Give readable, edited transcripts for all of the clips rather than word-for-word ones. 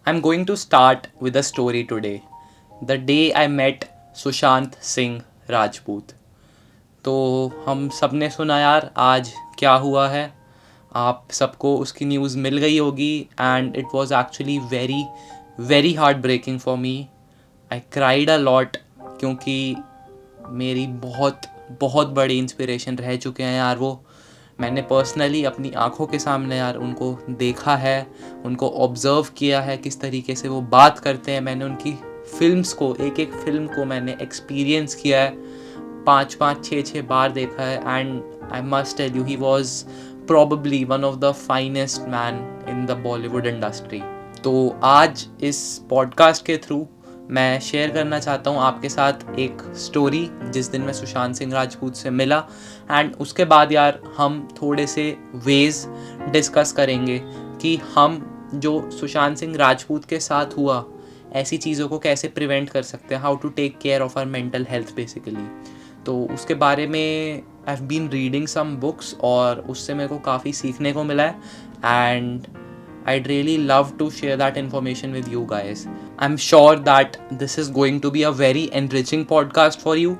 I'm going to start with a story today. The day I met Sushant Singh Rajput. तो हम सब ने सुना यार आज क्या हुआ है. आप सबको उसकी न्यूज़ मिल गई होगी and it was actually very very heartbreaking for me. I cried a lot क्योंकि मेरी बहुत बहुत बड़ी इंस्पिरेशन रह चुके हैं यार वो. मैंने पर्सनली अपनी आँखों के सामने यार उनको देखा है, उनको ऑब्ज़र्व किया है किस तरीके से वो बात करते हैं. मैंने उनकी फ़िल्म्स को, एक एक फ़िल्म को मैंने एक्सपीरियंस किया है, 5-5 6-6 बार देखा है. And I must tell you he was probably one of the finest man in the Bollywood industry. तो आज इस पॉडकास्ट के थ्रू मैं शेयर करना चाहता हूँ आपके साथ एक स्टोरी जिस दिन मैं सुशांत सिंह राजपूत से मिला. एंड उसके बाद यार हम थोड़े से वेज डिस्कस करेंगे कि हम जो सुशांत सिंह राजपूत के साथ हुआ ऐसी चीज़ों को कैसे प्रिवेंट कर सकते हैं, how to take care of our mental health basically. तो उसके बारे में I have been reading some books और उससे मेरे को काफ़ी सीखने को मिला है. And I'd really love to share that information with you guys. I'm sure that this is going to be a very enriching podcast for you.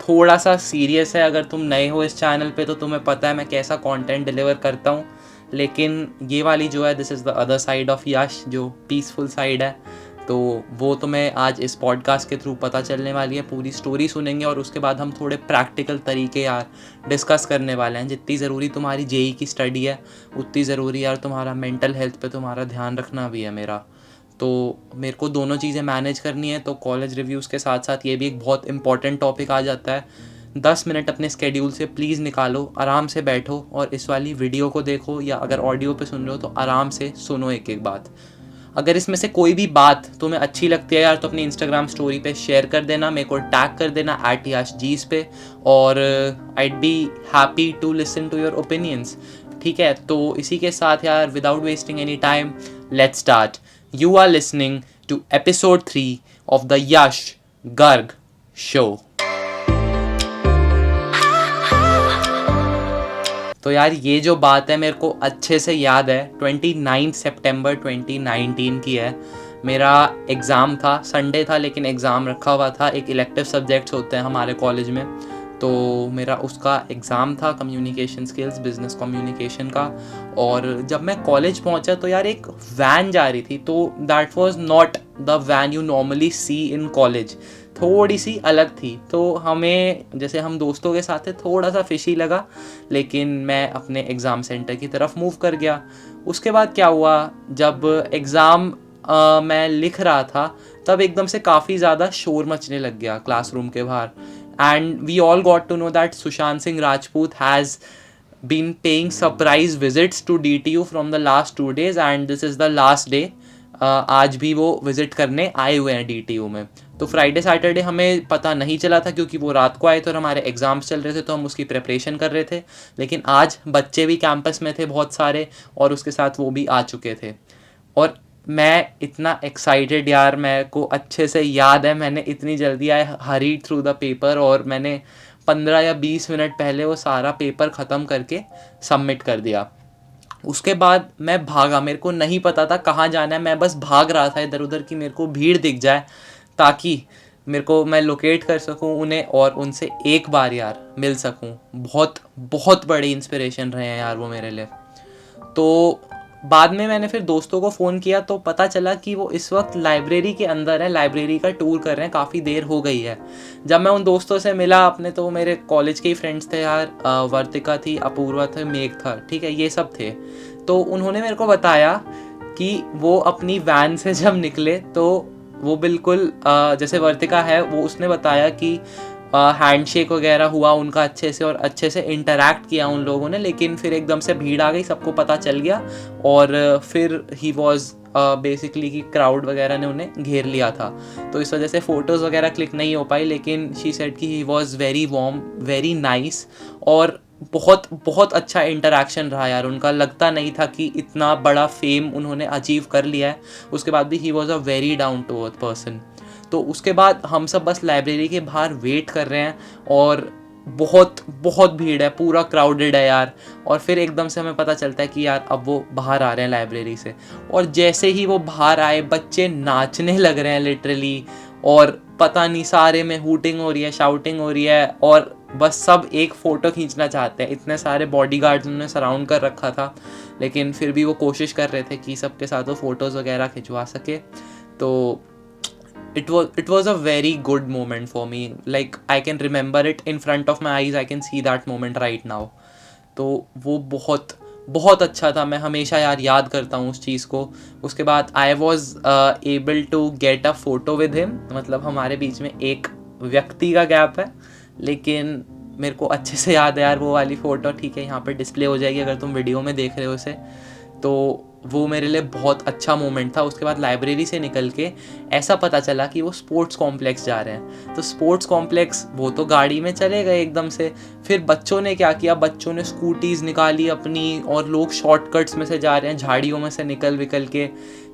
थोड़ा सा सीरियस है, अगर तुम नए हो इस चैनल पे तो तुम्हें पता है मैं कैसा कंटेंट डिलीवर करता हूँ. लेकिन ये वाली जो है, this is the other side of Yash, जो पीसफुल साइड है. तो वो तुम्हें आज इस पॉडकास्ट के थ्रू पता चलने वाली है. पूरी स्टोरी सुनेंगे और उसके बाद हम थोड़े प्रैक्टिकल तरीके यार डिस्कस करने वाले हैं. जितनी ज़रूरी तुम्हारी जेई की स्टडी है उतनी ज़रूरी यार तुम्हारा मेंटल हेल्थ पे तुम्हारा ध्यान रखना भी है मेरा. तो मेरे को दोनों चीज़ें मैनेज करनी है, तो कॉलेज रिव्यूज़ के साथ साथ ये भी एक बहुत इंपॉर्टेंट टॉपिक आ जाता है. 10 मिनट अपने स्केड्यूल से प्लीज़ निकालो, आराम से बैठो और इस वाली वीडियो को देखो, या अगर ऑडियो पे सुन रहे हो तो आराम से सुनो एक एक बात. अगर इसमें से कोई भी बात तुम्हें अच्छी लगती है यार तो अपनी इंस्टाग्राम स्टोरी पे शेयर कर देना, मेरे को टैग कर देना @yashjees पे, और I'd be happy to listen to your opinions. ठीक है, तो इसी के साथ यार without wasting any time let's start. You are listening to episode 3 of the Yash Garg show. तो यार ये जो बात है मेरे को अच्छे से याद है, 29 सितंबर 2019 की है. मेरा एग्ज़ाम था, संडे था लेकिन एग्ज़ाम रखा हुआ था. एक इलेक्टिव सब्जेक्ट्स होते हैं हमारे कॉलेज में, तो मेरा उसका एग्ज़ाम था कम्युनिकेशन स्किल्स, बिज़नेस कम्युनिकेशन का. और जब मैं कॉलेज पहुंचा तो यार एक वैन जा रही थी, तो that was not the van you normally see in college, थोड़ी सी अलग थी. तो हमें, जैसे हम दोस्तों के साथ थे, थोड़ा सा फिशी लगा, लेकिन मैं अपने एग्ज़ाम सेंटर की तरफ मूव कर गया. उसके बाद क्या हुआ, जब एग्ज़ाम मैं लिख रहा था तब एकदम से काफ़ी ज़्यादा शोर मचने लग गया क्लासरूम के बाहर. And we all got to know that Sushant Singh Rajput has been paying surprise visits to DTU from the last 2 days and this is the last day. आज भी वो विज़िट करने आए हुए हैं DTU में. तो फ्राइडे सैटरडे हमें पता नहीं चला था क्योंकि वो रात को आए थे और हमारे एग्ज़ाम्स चल रहे थे, तो हम उसकी प्रिपरेशन कर रहे थे. लेकिन आज बच्चे भी कैंपस में थे बहुत सारे, और उसके साथ वो भी आ चुके थे. और मैं इतना एक्साइटेड यार, मेरे को अच्छे से याद है, मैंने इतनी जल्दी आई हरीड थ्रू द पेपर और मैंने 15 या 20 मिनट पहले वो सारा पेपर ख़त्म करके सबमिट कर दिया. उसके बाद मैं भागा, मेरे को नहीं पता था कहाँ जाना है, मैं बस भाग रहा था इधर उधर कि मेरे को भीड़ दिख जाए ताकि मैं लोकेट कर सकूं उन्हें और उनसे एक बार यार मिल सकूं. बहुत बहुत बड़ी इंस्पिरेशन रहे हैं यार वो मेरे लिए. तो बाद में मैंने फिर दोस्तों को फ़ोन किया तो पता चला कि वो इस वक्त लाइब्रेरी के अंदर है, लाइब्रेरी का टूर कर रहे हैं, काफ़ी देर हो गई है. जब मैं उन दोस्तों से मिला अपने, तो मेरे कॉलेज के ही फ्रेंड्स थे यार, वर्तिका थी, अपूर्वा थे, मेघ था, ठीक है, ये सब थे. तो उन्होंने मेरे को बताया कि वो अपनी वैन से जब निकले तो वो बिल्कुल जैसे वर्तिका है, वो उसने बताया कि हैंडशेक वगैरह हुआ उनका अच्छे से, और अच्छे से इंटरैक्ट किया उन लोगों ने. लेकिन फिर एकदम से भीड़ आ गई, सबको पता चल गया, और फिर ही वॉज बेसिकली कि क्राउड वगैरह ने उन्हें घेर लिया था. तो इस वजह से फ़ोटोज़ वगैरह क्लिक नहीं हो पाई. लेकिन शी सेड कि he was very warm, very nice, और बहुत बहुत अच्छा इंटरेक्शन रहा यार उनका. लगता नहीं था कि इतना बड़ा फेम उन्होंने अचीव कर लिया है. उसके बाद भी he was a very down to earth person. तो उसके बाद हम सब बस लाइब्रेरी के बाहर वेट कर रहे हैं, और बहुत बहुत भीड़ है, पूरा क्राउडेड है यार। और फिर एकदम से हमें पता चलता है कि यार अब वो बाहर आ रहे हैं लाइब्रेरी से, और जैसे ही वो बाहर आए बच्चे नाचने लग रहे हैं लिटरली, और पता नहीं सारे में हूटिंग हो रही है, शाउटिंग हो रही है, और बस सब एक फ़ोटो खींचना चाहते हैं। इतने सारे बॉडीगार्ड्स उन्होंने सराउंड कर रखा था, लेकिन फिर भी वो कोशिश कर रहे थे कि सबके साथ वो फ़ोटोज़ वगैरह खिंचवा सके। तो it was a very good moment for me, like I can remember it in front of my eyes, I can see that moment right now. तो वो बहुत बहुत अच्छा था, मैं हमेशा यार याद करता हूँ उस चीज़ को। उसके बाद I was able to get a photo with him, मतलब हमारे बीच में एक व्यक्ति का गैप है, लेकिन मेरे को अच्छे से याद है यार वो वाली फ़ोटो। ठीक है, यहाँ पे डिस्प्ले हो जाएगी अगर तुम वीडियो में देख रहे हो उसे। तो वो मेरे लिए बहुत अच्छा मोमेंट था। उसके बाद लाइब्रेरी से निकल के ऐसा पता चला कि वो स्पोर्ट्स कॉम्प्लेक्स जा रहे हैं। तो स्पोर्ट्स कॉम्प्लेक्स वो तो गाड़ी में चले गए एकदम से, फिर बच्चों ने क्या किया, बच्चों ने स्कूटीज़ निकाली अपनी, और लोग शॉर्टकट्स में से जा रहे हैं, झाड़ियों में से निकल विकल के।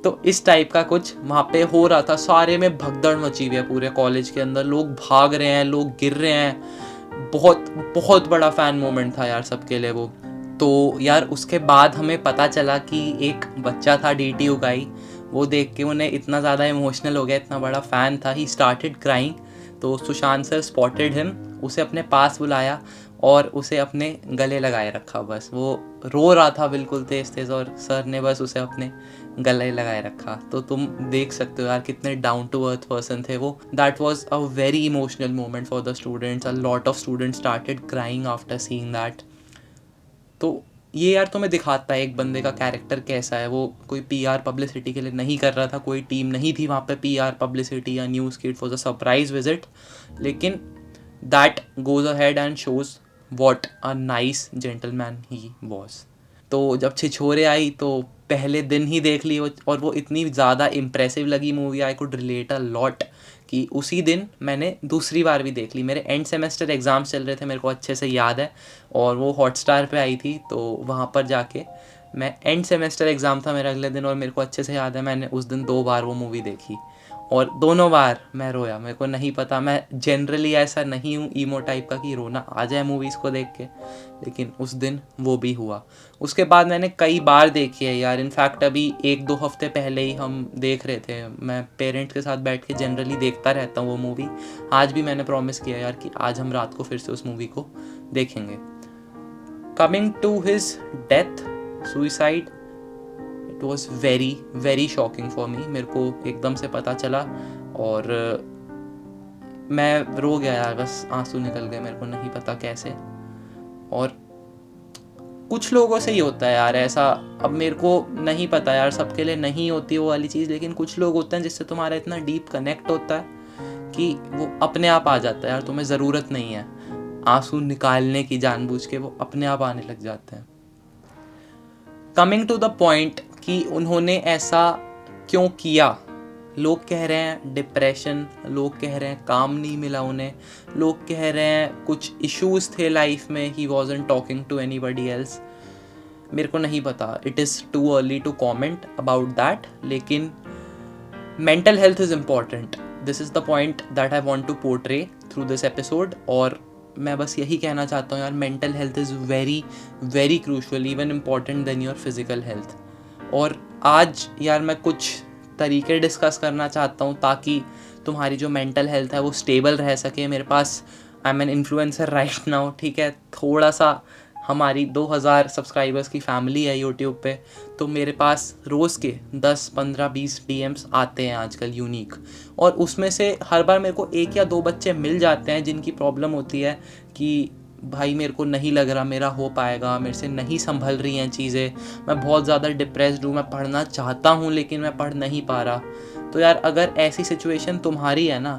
तो इस टाइप का कुछ वहाँ पे हो रहा था, सारे में भगदड़ मची हुई है पूरे कॉलेज के अंदर, लोग भाग रहे हैं, लोग गिर रहे हैं। बहुत बहुत बड़ा फ़ैन मोमेंट था यार सबके लिए वो। तो यार उसके बाद हमें पता चला कि एक बच्चा था DT उगाई, वो देख के उन्हें इतना ज़्यादा इमोशनल हो गया, इतना बड़ा फ़ैन था, ही स्टार्टेड क्राइंग। तो सुशांत सर स्पॉटेड हिम, उसे अपने पास बुलाया और उसे अपने गले लगाए रखा। बस वो रो रहा था बिल्कुल तेज़ तेज़, और सर ने बस उसे अपने गले लगाए रखा। तो तुम देख सकते हो यार कितने डाउन टू अर्थ पर्सन थे वो। That was a very emotional moment for the students, a lot of students started crying after seeing that. तो ये यार तुम्हें दिखाता है एक बंदे का कैरेक्टर कैसा है। वो कोई PR पब्लिसिटी के लिए नहीं कर रहा था, कोई टीम नहीं थी वहाँ पे PR पब्लिसिटी या न्यूज़ की, it was a surprise visit, लेकिन that goes ahead and shows what a nice gentleman he was. तो जब छिछोरे आई तो पहले दिन ही देख ली, और वो इतनी ज़्यादा इम्प्रेसिव लगी movie, I could relate a lot, कि उसी दिन मैंने दूसरी बार भी देख ली। मेरे एंड सेमेस्टर एग्ज़ाम्स चल रहे थे, मेरे को अच्छे से याद है, और वो हॉटस्टार पे आई थी, तो वहाँ पर जाके मैं एंड सेमेस्टर एग्ज़ाम था मेरा अगले दिन, और मेरे को अच्छे से याद है मैंने उस दिन 2 बार वो मूवी देखी, और दोनों बार मैं रोया। मेरे को नहीं पता, मैं जनरली ऐसा नहीं हूँ ईमो टाइप का कि रोना आ जाए मूवीज़ को देख के, लेकिन उस दिन वो भी हुआ। उसके बाद मैंने कई बार देखी है यार, इनफैक्ट अभी 1-2 हफ्ते पहले ही हम देख रहे थे, मैं पेरेंट्स के साथ बैठ के जनरली देखता रहता हूँ वो मूवी। आज भी मैंने प्रॉमिस किया यार कि आज हम रात को फिर से उस मूवी को देखेंगे। Coming to his death, suicide, it was very very shocking for me. मेरे को एकदम से पता चला और मैं रो गया यार, बस आंसू निकल गए, मेरे को नहीं पता कैसे। और कुछ लोगों से ही होता है यार ऐसा, अब मेरे को नहीं पता यार, सबके लिए नहीं होती वो वाली चीज़, लेकिन कुछ लोग होते हैं जिससे तुम्हारा इतना डीप कनेक्ट होता है कि वो अपने आप आ जाता है यार, तुम्हें ज़रूरत नहीं है आंसू निकालने की जानबूझ के, वो अपने आप आने लग जाते हैं। कमिंग टू द पॉइंट कि उन्होंने ऐसा क्यों किया, लोग कह रहे हैं डिप्रेशन, लोग कह रहे हैं काम नहीं मिला उन्हें, लोग कह रहे हैं कुछ इश्यूज थे लाइफ में, he wasn't talking to anybody else. मेरे को नहीं पता, it is too early to comment about that, लेकिन mental health is important. This is the point that I want to portray through this episode. और मैं बस यही कहना चाहता हूँ यार, mental health is very very crucial, even important than your physical health. और आज यार मैं कुछ तरीके डिस्कस करना चाहता हूँ ताकि तुम्हारी जो मेंटल हेल्थ है वो स्टेबल रह सके। मेरे पास, I am an influencer right now, ठीक है, थोड़ा सा हमारी 2000 सब्सक्राइबर्स की फैमिली है यूट्यूब पे, तो मेरे पास रोज़ के 10, 15, 20 DMs आते हैं आजकल यूनिक, और उसमें से हर बार मेरे को 1 या 2 बच्चे मिल जाते हैं जिनकी प्रॉब्लम होती है कि भाई मेरे को नहीं लग रहा मेरा हो पाएगा, मेरे से नहीं संभल रही हैं चीज़ें, मैं बहुत ज़्यादा डिप्रेस्ड हूँ, मैं पढ़ना चाहता हूँ लेकिन मैं पढ़ नहीं पा रहा। तो यार अगर ऐसी सिचुएशन तुम्हारी है ना,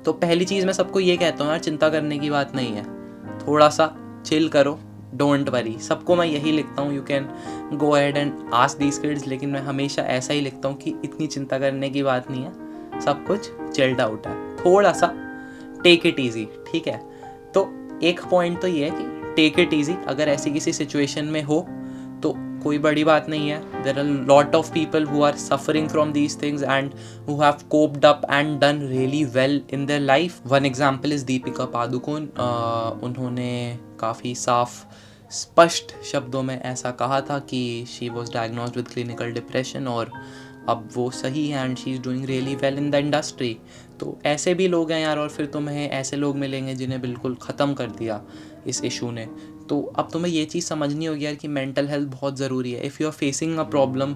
तो पहली चीज़ मैं सबको ये कहता हूँ यार, चिंता करने की बात नहीं है, थोड़ा सा चिल करो, डोंट वरी। सबको मैं यही लिखता हूँ, you can go ahead and ask these kids, लेकिन मैं हमेशा ऐसा ही लिखता हूँ कि इतनी चिंता करने की बात नहीं है, सब कुछ चिल्ड आउट है, थोड़ा सा टेक इट ईजी, ठीक है। तो एक पॉइंट तो ये है कि टेक इट ईजी, अगर ऐसी किसी सिचुएशन में हो तो कोई बड़ी बात नहीं है. There are lot of people who are suffering from these things and who have coped up and done really well in their life. One example is Deepika Padukone. उन्होंने काफ़ी साफ स्पष्ट शब्दों में ऐसा कहा था कि she was diagnosed with clinical depression और अब वो सही है and she is doing really well in the industry. तो ऐसे भी लोग हैं यार, और फिर तुम्हें ऐसे लोग मिलेंगे जिन्हें बिल्कुल ख़त्म कर दिया इस इशू ने. तो अब तुम्हें ये चीज़ समझनी होगी यार कि मेंटल हेल्थ बहुत ज़रूरी है. If you are facing a problem,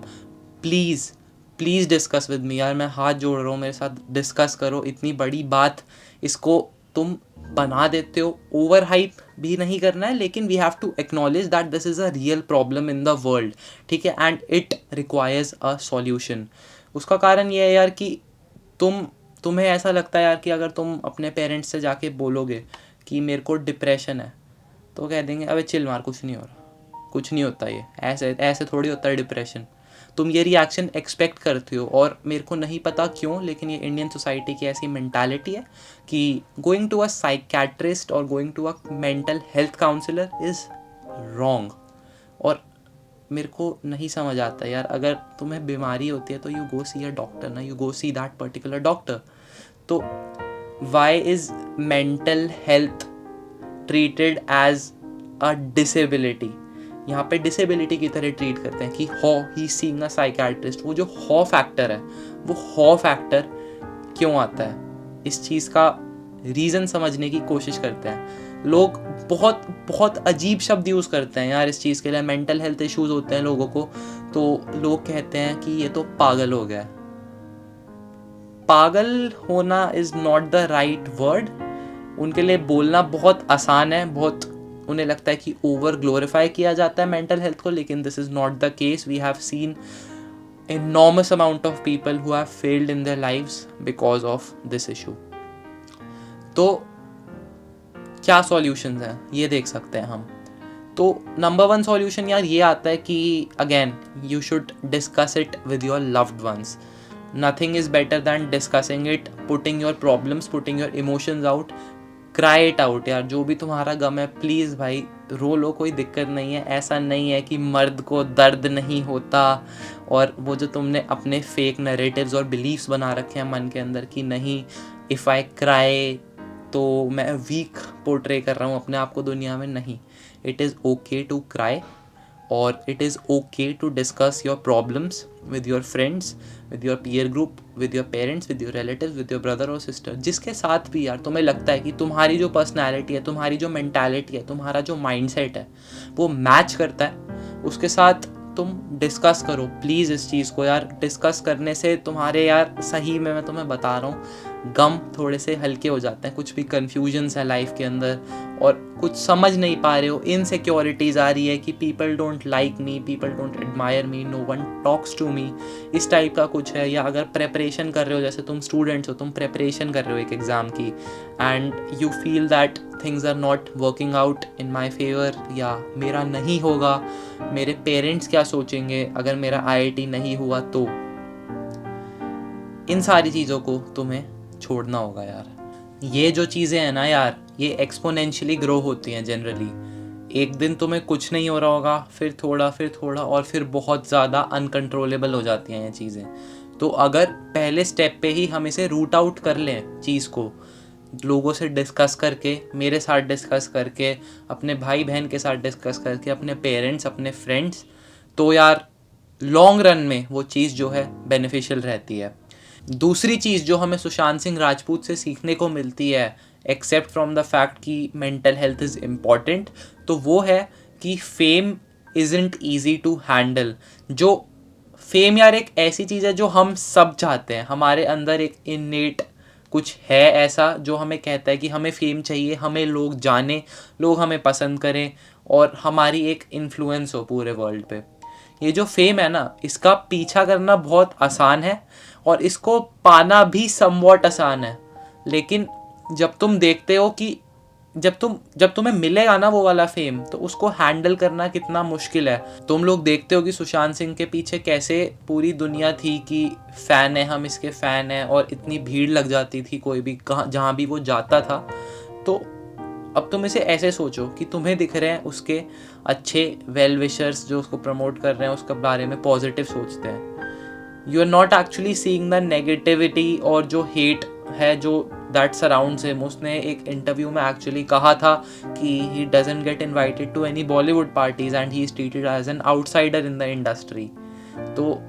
please discuss with me यार. मैं हाथ जोड़ रहा हूँ, मेरे साथ डिस्कस करो. इतनी बड़ी बात, इसको तुम बना देते हो. ओवर हाइप भी नहीं करना है, लेकिन we have to acknowledge that this is a real problem in the world. ठीक है, and it requires a solution. उसका कारण ये है यार कि तुम्हें ऐसा लगता है यार कि अगर तुम अपने पेरेंट्स से जाके बोलोगे कि मेरे को डिप्रेशन है, तो कह देंगे अबे चिल मार, कुछ नहीं हो रहा, कुछ नहीं होता, ये ऐसे ऐसे थोड़ी होता है डिप्रेशन. तुम ये रिएक्शन एक्सपेक्ट करते हो, और मेरे को नहीं पता क्यों, लेकिन ये इंडियन सोसाइटी की ऐसी मेंटालिटी है कि गोइंग टू अ साइकेट्रिस्ट और going to a mental health counsellor is wrong. और मेरे को नहीं समझ आता यार, अगर तुम्हें बीमारी होती है तो you go see a doctor ना, you go see that particular doctor. तो why is mental health treated as a disability? यहाँ पे डिसेबिलिटी की तरह ट्रीट करते हैं कि ही सीइंग अ साइकियाट्रिस्ट. वो जो फैक्टर है, वो फैक्टर क्यों आता है, इस चीज़ का रीज़न समझने की कोशिश करते हैं. लोग बहुत बहुत अजीब शब्द यूज़ करते हैं यार इस चीज़ के लिए. मेंटल हेल्थ इश्यूज़ होते हैं लोगों को, तो लोग कहते हैं कि ये तो पागल हो गया. पागल होना is not the right word. उनके लिए बोलना बहुत आसान है, बहुत उन्हें लगता है कि ओवर ग्लोरीफाई किया जाता है मेंटल हेल्थ को, लेकिन this is not the case. We have seen enormous amount of people who have failed in their lives because of this issue. तो क्या सॉल्यूशंस हैं ये देख सकते हैं हम. तो नंबर 1 सॉल्यूशन यार ये आता है कि again you should discuss it with your loved ones. Nothing is better than discussing it, putting your problems, putting your emotions out. Cry it out यार, जो भी तुम्हारा गम है प्लीज़ भाई रो लो, कोई दिक्कत नहीं है. ऐसा नहीं है कि मर्द को दर्द नहीं होता, और वो जो तुमने अपने फेक नैरेटिव्स और बिलीव्स बना रखे हैं मन के अंदर कि नहीं, इफ़ आई क्राई तो मैं वीक पोर्ट्रे कर रहा हूँ अपने आप को दुनिया में. नहीं, it is okay to cry, और it is okay to discuss your problems with your friends, with your peer group, with your parents, with your relatives, with your brother और सिस्टर. जिसके साथ भी यार तुम्हें लगता है कि तुम्हारी जो पर्सनैलिटी है, तुम्हारी जो मेंटालिटी है, तुम्हारा जो माइंडसेट है वो मैच करता है, उसके साथ तुम डिस्कस करो प्लीज़ इस चीज़ को यार. डिस्कस करने से तुम्हारे यार सही में मैं तुम्हें बता रहा हूँ गम थोड़े से हल्के हो जाते हैं. कुछ भी कन्फ्यूजन्स है लाइफ के अंदर और कुछ समझ नहीं पा रहे हो, इनसिक्योरिटीज़ आ रही है कि people don't like me, people don't admire me, no one talks to me, इस टाइप का कुछ है. या अगर प्रेपरेशन कर रहे हो, जैसे तुम स्टूडेंट्स हो, तुम प्रेपरेशन कर रहे हो एक एग्ज़ाम की, and you feel that things are not working out in my favour, या मेरा नहीं होगा, मेरे पेरेंट्स क्या सोचेंगे अगर मेरा IIT नहीं हुआ. तो इन सारी चीज़ों को तुम्हें छोड़ना होगा यार. ये जो चीज़ें हैं ना यार, ये एक्सपोनेंशियली ग्रो होती हैं जनरली. एक दिन तुम्हें कुछ नहीं हो रहा होगा, फिर थोड़ा, और फिर बहुत ज़्यादा अनकंट्रोलेबल हो जाती हैं ये चीज़ें. तो अगर पहले स्टेप पे ही हम इसे रूट आउट कर लें चीज़ को, लोगों से डिस्कस करके, मेरे साथ डिस्कस करके, अपने भाई बहन के साथ डिस्कस करके, अपने पेरेंट्स, अपने फ्रेंड्स, तो यार लॉन्ग रन में वो चीज़ जो है बेनिफिशियल रहती है. दूसरी चीज़ जो हमें सुशांत सिंह राजपूत से सीखने को मिलती है, एक्सेप्ट फ्रॉम द फैक्ट कि मेंटल हेल्थ इज़ इम्पॉर्टेंट, तो वो है कि fame isn't easy to handle. जो फेम यार एक ऐसी चीज़ है जो हम सब चाहते हैं. हमारे अंदर एक इनेट कुछ है ऐसा जो हमें कहता है कि हमें फेम चाहिए, हमें लोग जाने, लोग हमें पसंद करें, और हमारी एक इन्फ्लुएंस हो पूरे वर्ल्ड पे. ये जो फेम है ना, इसका पीछा करना बहुत आसान है और इसको पाना भी समवॉट आसान है. लेकिन जब तुम देखते हो कि जब तुम्हें मिलेगा ना वो वाला फेम, तो उसको हैंडल करना कितना मुश्किल है. तुम लोग देखते हो कि सुशांत सिंह के पीछे कैसे पूरी दुनिया थी कि फ़ैन है, हम इसके फ़ैन हैं, और इतनी भीड़ लग जाती थी कोई भी जहाँ भी वो जाता था. तो अब तुम इसे ऐसे सोचो कि तुम्हें दिख रहे हैं उसके अच्छे वेल विशर्स जो उसको प्रमोट कर रहे हैं, उसके बारे में पॉजिटिव सोचते हैं। You are not actually seeing the negativity और जो हेट है जो दैट सराउंड्स हिम। उसने एक इंटरव्यू में एक्चुअली कहा था कि he doesn't get invited to any Bollywood parties and he is treated as an outsider in the industry. तो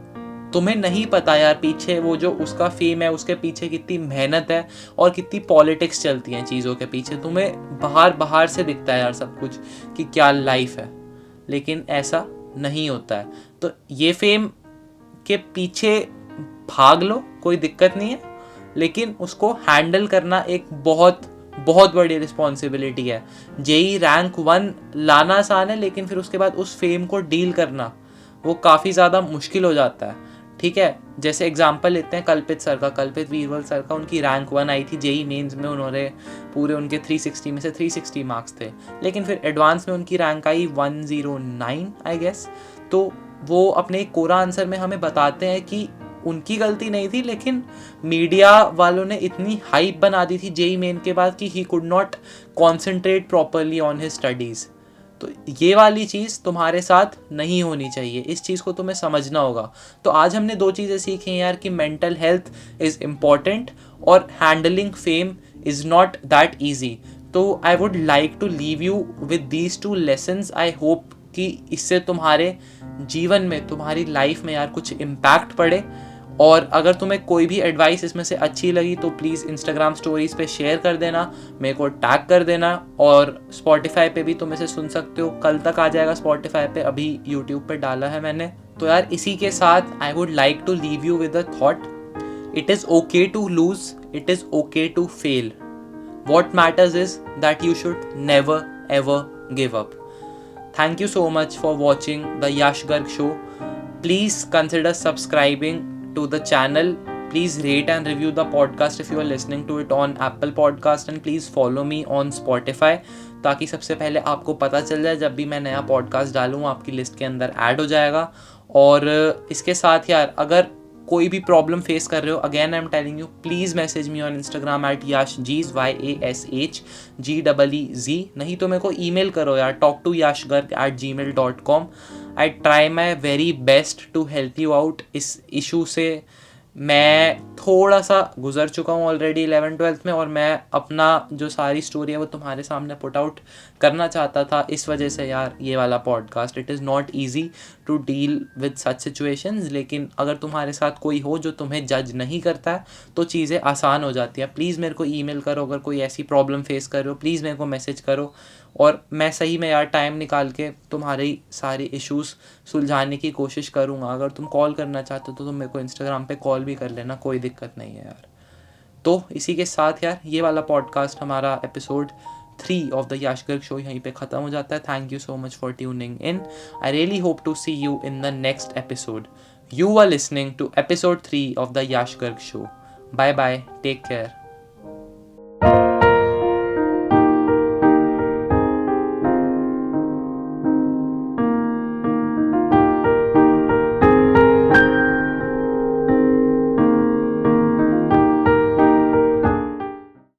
तुम्हें नहीं पता यार पीछे वो जो उसका फेम है उसके पीछे कितनी मेहनत है और कितनी पॉलिटिक्स चलती हैं चीज़ों के पीछे। तुम्हें बाहर से दिखता है यार सब कुछ कि क्या लाइफ है, लेकिन ऐसा नहीं होता है। तो ये फेम के पीछे भाग लो, कोई दिक्कत नहीं है, लेकिन उसको हैंडल करना एक बहुत बहुत बड़ी रिस्पॉन्सिबिलिटी है। जेई रैंक 1 लाना आसान है, लेकिन फिर उसके बाद उस फेम को डील करना वो काफ़ी ज़्यादा मुश्किल हो जाता है। ठीक है, जैसे एग्जांपल लेते हैं कल्पित वीरवल सर का। उनकी रैंक 1 आई थी जेई मेंस में, उन्होंने पूरे उनके 360 में से 360 मार्क्स थे, लेकिन फिर एडवांस में उनकी रैंक आई 109 आई गेस। तो वो अपने कोरा आंसर में हमें बताते हैं कि उनकी गलती नहीं थी, लेकिन मीडिया वालों ने इतनी हाइप बना दी थी जेई मेन के बाद कि he could not concentrate properly on his studies. तो ये वाली चीज़ तुम्हारे साथ नहीं होनी चाहिए, इस चीज़ को तुम्हें समझना होगा। तो आज हमने 2 चीज़ें सीखी हैं यार कि मेंटल हेल्थ इज़ इम्पॉर्टेंट और handling fame is not that easy. तो I would like to leave you with these 2 lessons. I hope कि इससे तुम्हारे जीवन में, तुम्हारी लाइफ में यार कुछ इम्पैक्ट पड़े। और अगर तुम्हें कोई भी एडवाइस इसमें से अच्छी लगी तो प्लीज़ इंस्टाग्राम स्टोरीज़ पे शेयर कर देना, मेरे को टैग कर देना। और स्पॉटिफाई पे भी तुम इसे सुन सकते हो, कल तक आ जाएगा स्पॉटिफाई पे, अभी यूट्यूब पे डाला है मैंने। तो यार इसी के साथ I would like to leave you with a thought, it is okay to lose, it is okay to fail, what matters is that you should never ever give up. Thank you so much for watching the Yash Garg Show. Please consider subscribing to the channel. Please rate and review the podcast if you are listening to it on Apple Podcast, and please follow me on Spotify ताकि सबसे पहले आपको पता चल जाए जब भी मैं नया पॉडकास्ट डालूँ, आपकी लिस्ट के अंदर ऐड हो जाएगा। और इसके साथ यार अगर कोई भी प्रॉब्लम फेस कर रहे हो, again I am telling you, please message me on Instagram at yashgeez YASHGEEZ। नहीं तो मेरे को ईमेल करो यार, talk2yashgarg@gmail.com। I try my very best to help you out इस इशू से। मैं थोड़ा सा गुजर चुका हूँ ऑलरेडी 11th-12th में, और मैं अपना जो सारी स्टोरी है वो तुम्हारे सामने पुट आउट करना चाहता था। इस वजह से यार ये वाला podcast, it is not easy to deal with such situations, लेकिन अगर तुम्हारे साथ कोई हो जो तुम्हें जज नहीं करता है तो चीज़ें आसान हो जाती हैं। प्लीज़ मेरे को ईमेल करो, अगर कोई ऐसी प्रॉब्लम फेस कर रहे हो प्लीज़ मेरे को मैसेज करो, और मैं सही में यार टाइम निकाल के तुम्हारी सारी इश्यूज़ सुलझाने की कोशिश करूँगा। अगर तुम कॉल करना चाहते हो तो तुम मेरे को इंस्टाग्राम पे कॉल भी कर लेना, कोई दिक्कत नहीं है यार। तो इसी के साथ यार ये वाला पॉडकास्ट, हमारा episode 3 of the Yash Garg show यहीं पे ख़त्म हो जाता है। Thank you so much for tuning in. I really hope to see you in the next episode. You are listening to episode 3 of the Yash Garg show. Bye bye, take care.